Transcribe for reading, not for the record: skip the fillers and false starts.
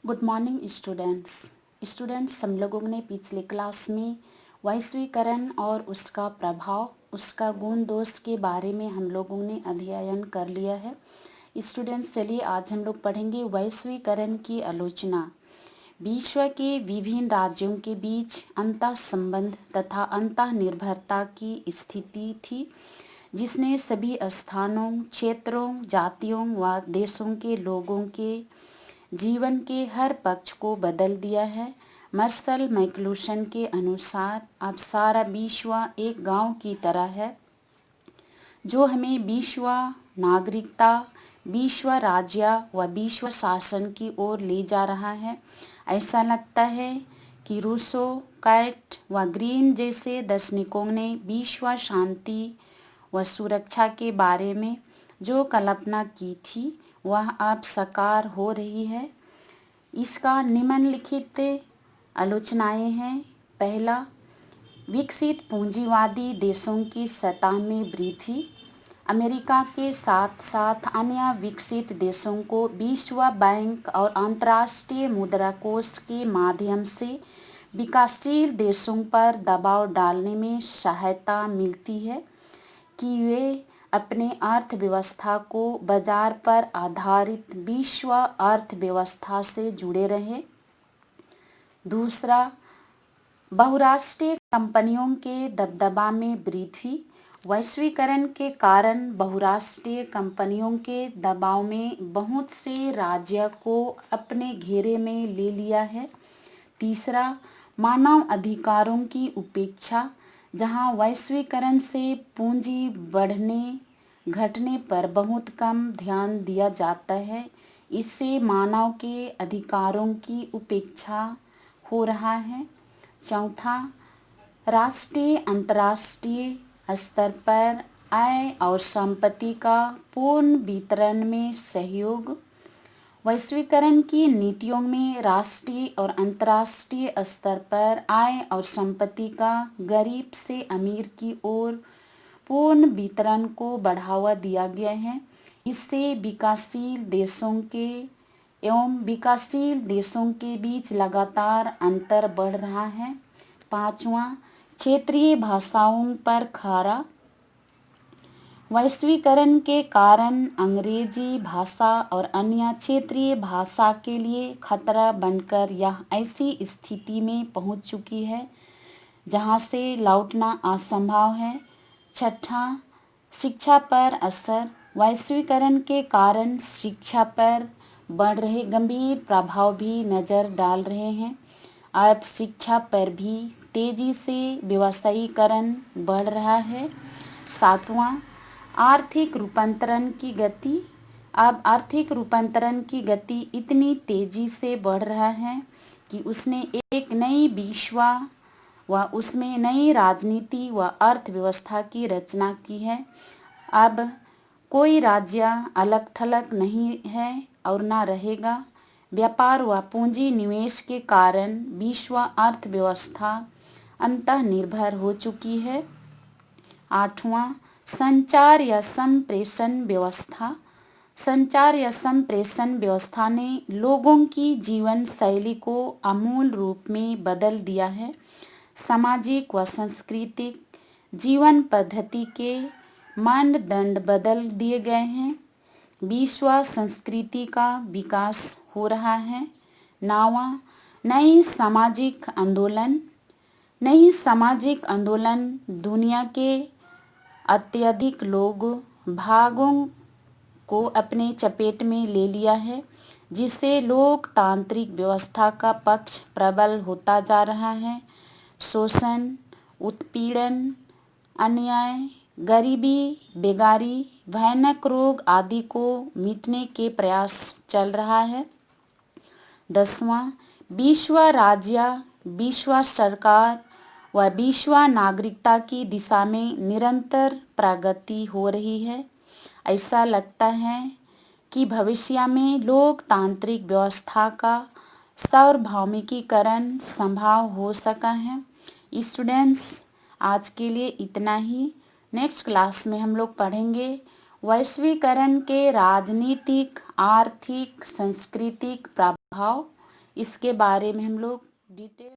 Good morning students. हम लोगों ने पिछले क्लास में वैश्वीकरण और उसका प्रभाव, उसका गुण दोष के बारे में हम लोगों ने अध्ययन कर लिया है। स्टूडेंट्स, चलिए आज हम लोग पढ़ेंगे वैश्वीकरण की आलोचना। विश्व के विभिन्न राज्यों के बीच अंतः संबंध तथा अंतः निर्भरता की स्थिति थी, जिसने सभी स्थानों, क्षेत्रों, जातियों व देशों के लोगों के जीवन के हर पक्ष को बदल दिया है। मार्शल मैक्लूसन के अनुसार अब सारा विश्व एक गांव की तरह है, जो हमें विश्व नागरिकता, विश्व राज्य व विश्व शासन की ओर ले जा रहा है। ऐसा लगता है कि रूसो, कैट व ग्रीन जैसे दार्शनिकों ने विश्व शांति व सुरक्षा के बारे में जो कल्पना की थी, वह अब साकार हो रही है। इसका निम्नलिखित आलोचनाएं हैं। पहला, विकसित पूंजीवादी देशों की सत्ता में वृद्धि। अमेरिका के साथ साथ अन्य विकसित देशों को विश्व बैंक और अंतर्राष्ट्रीय मुद्रा कोष के माध्यम से विकासशील देशों पर दबाव डालने में सहायता मिलती है कि वे अपने अर्थव्यवस्था को बाजार पर आधारित विश्व अर्थव्यवस्था से जुड़े रहे। दूसरा, बहुराष्ट्रीय कंपनियों के दबदबा में वृद्धि। वैश्वीकरण के कारण बहुराष्ट्रीय कंपनियों के दबाव में बहुत से राज्य को अपने घेरे में ले लिया है। तीसरा, मानव अधिकारों की उपेक्षा। जहां वैश्वीकरण से पूंजी बढ़ने घटने पर बहुत कम ध्यान दिया जाता है, इससे मानव के अधिकारों की उपेक्षा हो रहा है। चौथा, राष्ट्रीय अंतर्राष्ट्रीय स्तर पर आय और संपत्ति का पूर्ण वितरण में सहयोग। वैश्वीकरण की नीतियों में राष्ट्रीय और अंतर्राष्ट्रीय स्तर पर आय और संपत्ति का गरीब से अमीर की ओर पूर्ण वितरण को बढ़ावा दिया गया है। इससे विकासशील देशों के एवं विकासशील देशों के बीच लगातार अंतर बढ़ रहा है। पांचवा, क्षेत्रीय भाषाओं पर खरा। वैश्वीकरण के कारण अंग्रेजी भाषा और अन्य क्षेत्रीय भाषा के लिए खतरा बनकर यह ऐसी स्थिति में पहुंच चुकी है जहां से लौटना असंभव है। छठा, शिक्षा पर असर। वैश्वीकरण के कारण शिक्षा पर बढ़ रहे गंभीर प्रभाव भी नजर डाल रहे हैं। अब शिक्षा पर भी तेजी से व्यवसायीकरण बढ़ रहा है। सातवां, आर्थिक रूपांतरण की गति। अब आर्थिक रूपांतरण की गति इतनी तेजी से बढ़ रहा है कि उसने एक नई विश्व व उसमें नई राजनीति व अर्थव्यवस्था की रचना की है। अब कोई राज्य अलग थलग नहीं है और न रहेगा। व्यापार व पूंजी निवेश के कारण विश्व अर्थव्यवस्था अंतः निर्भर हो चुकी है। आठवां, संचार या संप्रेषण व्यवस्था। संचार या संप्रेषण व्यवस्था ने लोगों की जीवन शैली को आमूल रूप में बदल दिया है। सामाजिक व सांस्कृतिक जीवन पद्धति के मानदंड बदल दिए गए हैं। विश्व संस्कृति का विकास हो रहा है। नौवां, नई सामाजिक आंदोलन दुनिया के अत्यधिक लोग भागों को अपने चपेट में ले लिया है, जिससे लोकतांत्रिक व्यवस्था का पक्ष प्रबल होता जा रहा है। शोषण, उत्पीड़न, अन्याय, गरीबी, बेगारी, भयानक रोग आदि को मिटने के प्रयास चल रहा है। 10वां, विश्व राज्य, विश्व सरकार व विश्व नागरिकता की दिशा में निरंतर प्रगति हो रही है। ऐसा लगता है कि भविष्य में लोकतांत्रिक व्यवस्था का सार्वभौमिकीकरण संभव हो सका है। स्टूडेंट्स, आज के लिए इतना ही। नेक्स्ट क्लास में हम लोग पढ़ेंगे वैश्वीकरण के राजनीतिक, आर्थिक, सांस्कृतिक प्रभाव। इसके बारे में हम लोग डिटेल